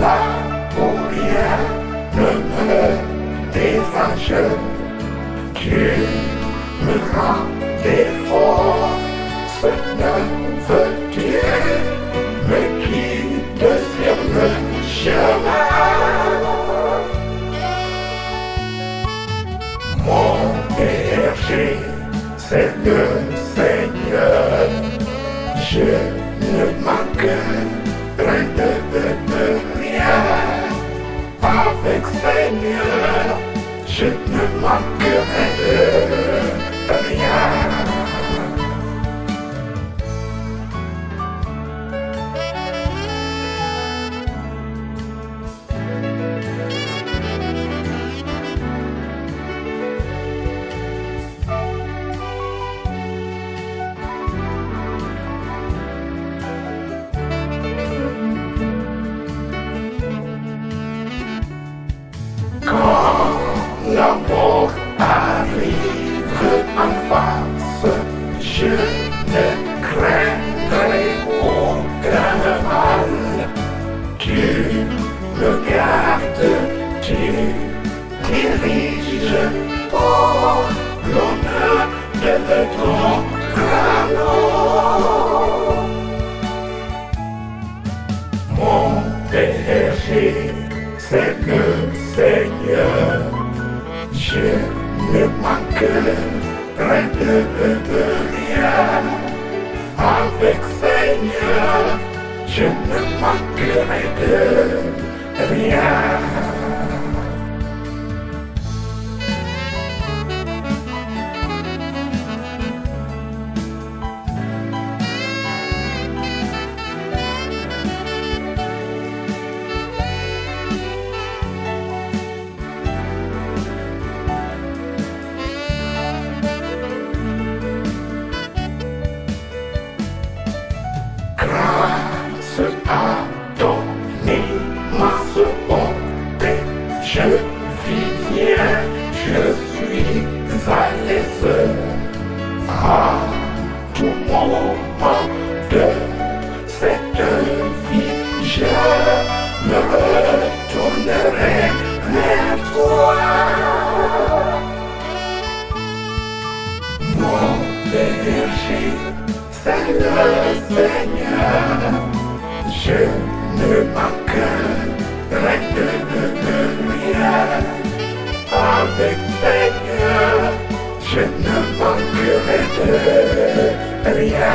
là pour rien ne me dérange. Tu me rends des forces neuves, me quitte sur le chemin. Mon berger, c'est le Seigneur. Je ne manquerai de rien. Avec Seigneur, je ne manquerai de rien. Quand la mort arrive en face, je ne craindrai aucun mal. Tu me gardes, tu diriges pour l'honneur de ton granon. Mon berger, c'est le Seigneur, je ne manquerai de rien. Avec Seigneur, je ne manquerai de rien. Grâce à ton immense bonté, je vis bien, je suis à l'aise. À tout moment de cette vie, je me retournerai vers toi. Mon berger, c'est le Seigneur, je ne manquerai de rien. Avec Seigneur, je ne manquerai de rien.